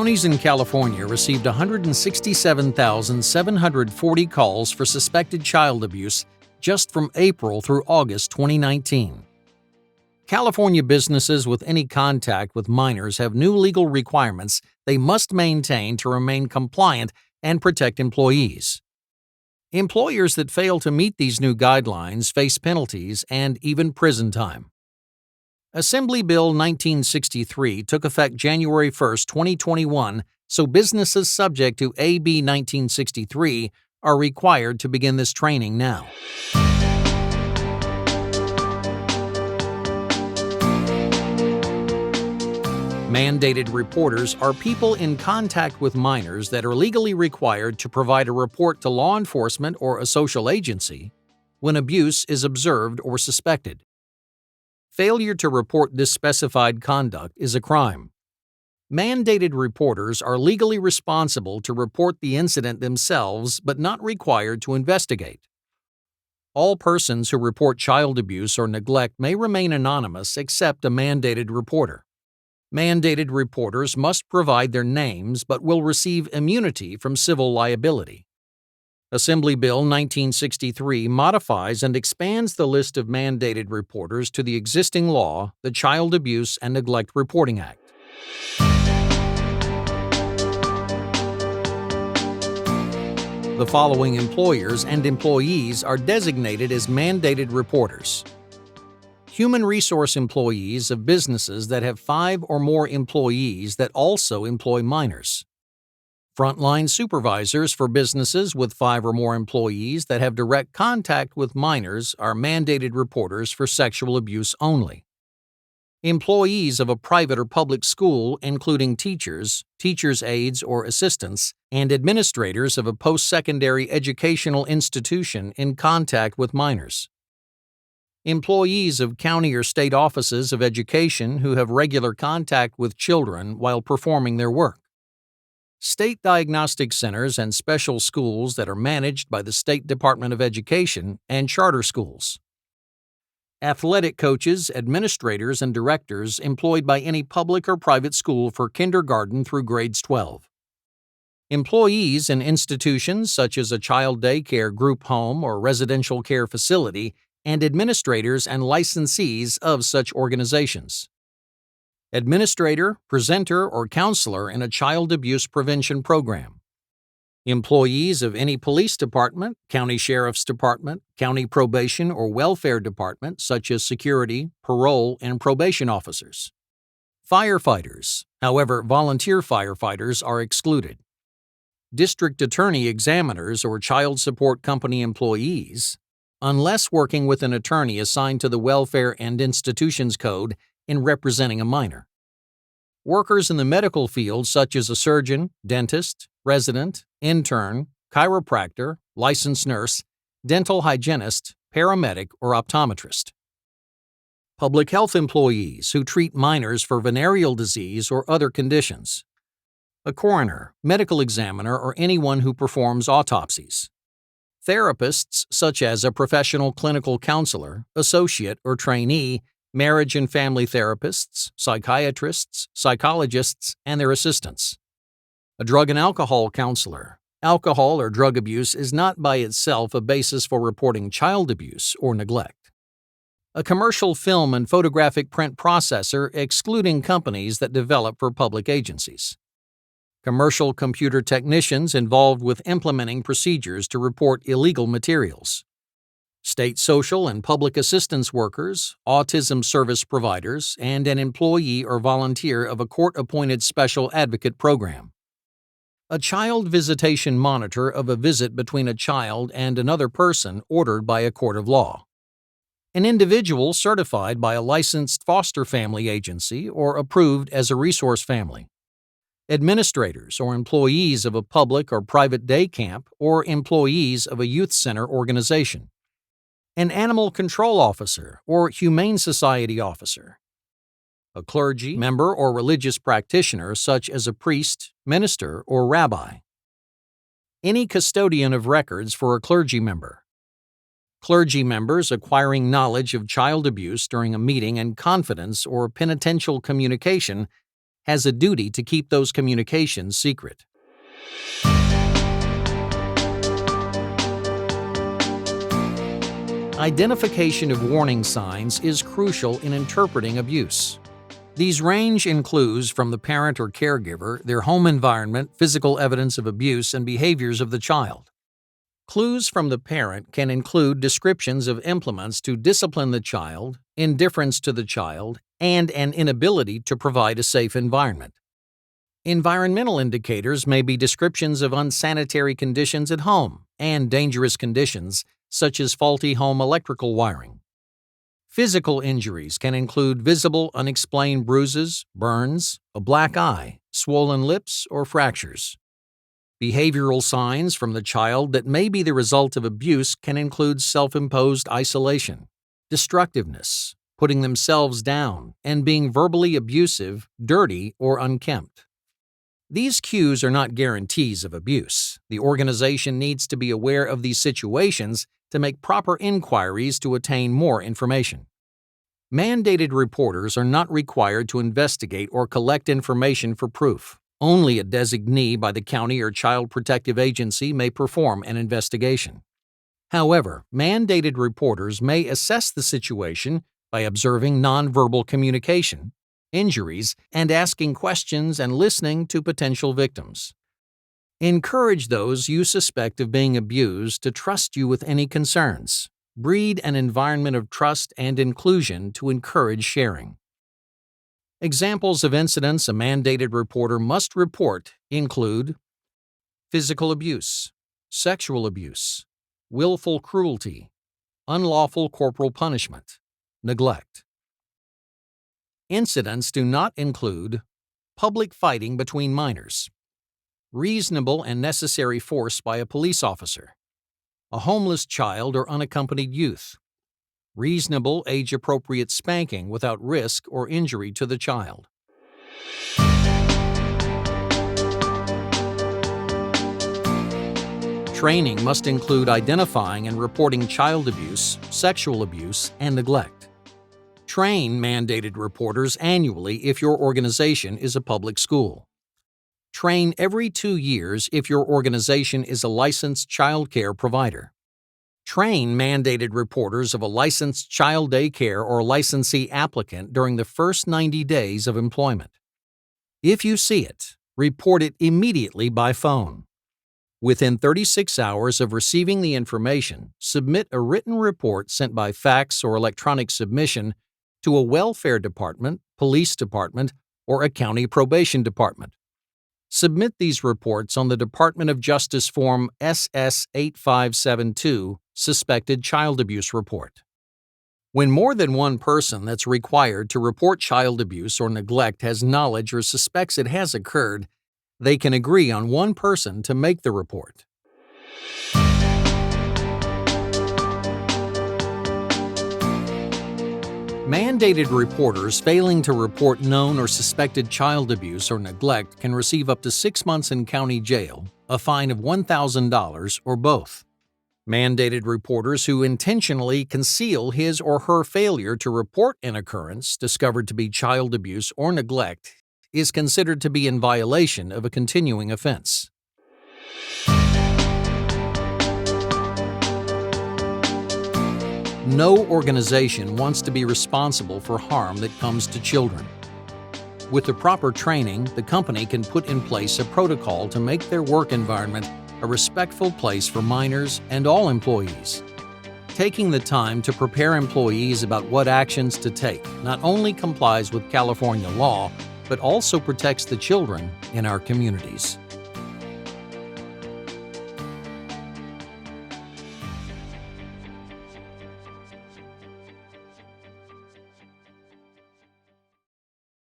Counties in California received 167,740 calls for suspected child abuse just from April through August 2019. California businesses with any contact with minors have new legal requirements they must maintain to remain compliant and protect employees. Employers that fail to meet these new guidelines face penalties and even prison time. Assembly Bill 1963 took effect January 1, 2021, so businesses subject to AB 1963 are required to begin this training now. Mandated reporters are people in contact with minors that are legally required to provide a report to law enforcement or a social agency when abuse is observed or suspected. Failure to report this specified conduct is a crime. Mandated reporters are legally responsible to report the incident themselves but not required to investigate. All persons who report child abuse or neglect may remain anonymous except a mandated reporter. Mandated reporters must provide their names but will receive immunity from civil liability. Assembly Bill 1963 modifies and expands the list of mandated reporters to the existing law, the Child Abuse and Neglect Reporting Act. The following employers and employees are designated as mandated reporters. Human resource employees of businesses that have 5 or more employees that also employ minors. Frontline supervisors for businesses with 5 or more employees that have direct contact with minors are mandated reporters for sexual abuse only. Employees of a private or public school, including teachers, teachers' aides or assistants, and administrators of a post-secondary educational institution in contact with minors. Employees of county or state offices of education who have regular contact with children while performing their work. State diagnostic centers and special schools that are managed by the State Department of Education and charter schools. Athletic coaches, administrators, and directors employed by any public or private school for kindergarten through grades 12. Employees in institutions such as a child daycare group home or residential care facility, and administrators and licensees of such organizations. Administrator, presenter, or counselor in a child abuse prevention program. Employees of any police department, county sheriff's department, county probation or welfare department such as security, parole, and probation officers. Firefighters, however, volunteer firefighters are excluded. District attorney examiners or child support company employees, unless working with an attorney assigned to the Welfare and Institutions Code in representing a minor. Workers in the medical field such as a surgeon, dentist, resident, intern, chiropractor, licensed nurse, dental hygienist, paramedic, or optometrist. Public health employees who treat minors for venereal disease or other conditions. A coroner, medical examiner, or anyone who performs autopsies. Therapists such as a professional clinical counselor, associate, or trainee, marriage and family therapists, psychiatrists, psychologists, and their assistants. A drug and alcohol counselor. Alcohol or drug abuse is not by itself a basis for reporting child abuse or neglect. A commercial film and photographic print processor, excluding companies that develop for public agencies. Commercial computer technicians involved with implementing procedures to report illegal materials. State social and public assistance workers, autism service providers, and an employee or volunteer of a court-appointed special advocate program. A child visitation monitor of a visit between a child and another person ordered by a court of law. An individual certified by a licensed foster family agency or approved as a resource family. Administrators or employees of a public or private day camp or employees of a youth center organization. An animal control officer or humane society officer. A clergy member or religious practitioner such as a priest, minister, or rabbi. Any custodian of records for a clergy member. Clergy members acquiring knowledge of child abuse during a meeting in confidence or penitential communication has a duty to keep those communications secret. Identification of warning signs is crucial in interpreting abuse. These range in clues from the parent or caregiver, their home environment, physical evidence of abuse, and behaviors of the child. Clues from the parent can include descriptions of implements to discipline the child, indifference to the child, and an inability to provide a safe environment. Environmental indicators may be descriptions of unsanitary conditions at home and dangerous conditions, such as faulty home electrical wiring. Physical injuries can include visible unexplained bruises, burns, a black eye, swollen lips, or fractures. Behavioral signs from the child that may be the result of abuse can include self-imposed isolation, destructiveness, putting themselves down, and being verbally abusive, dirty, or unkempt. These cues are not guarantees of abuse. The organization needs to be aware of these situations to make proper inquiries to attain more information. Mandated reporters are not required to investigate or collect information for proof. Only a designee by the county or child protective agency may perform an investigation. However, mandated reporters may assess the situation by observing nonverbal communication, injuries, and asking questions and listening to potential victims. Encourage those you suspect of being abused to trust you with any concerns. Breed an environment of trust and inclusion to encourage sharing. Examples of incidents a mandated reporter must report include physical abuse, sexual abuse, willful cruelty, unlawful corporal punishment, neglect. Incidents do not include public fighting between minors, reasonable and necessary force by a police officer, a homeless child or unaccompanied youth, reasonable age-appropriate spanking without risk or injury to the child. Training must include identifying and reporting child abuse, sexual abuse, and neglect. Train mandated reporters annually if your organization is a public school. Train every 2 years if your organization is a licensed child care provider. Train mandated reporters of a licensed child daycare or licensee applicant during the first 90 days of employment. If you see it, report it immediately by phone. Within 36 hours of receiving the information, submit a written report sent by fax or electronic submission to a welfare department, police department, or a county probation department. Submit these reports on the Department of Justice Form SS-8572, Suspected Child Abuse Report. When more than one person that's required to report child abuse or neglect has knowledge or suspects it has occurred, they can agree on one person to make the report. Mandated reporters failing to report known or suspected child abuse or neglect can receive up to 6 months in county jail, a fine of $1,000, or both. Mandated reporters who intentionally conceal his or her failure to report an occurrence discovered to be child abuse or neglect is considered to be in violation of a continuing offense. No organization wants to be responsible for harm that comes to children. With the proper training, the company can put in place a protocol to make their work environment a respectful place for minors and all employees. Taking the time to prepare employees about what actions to take not only complies with California law, but also protects the children in our communities.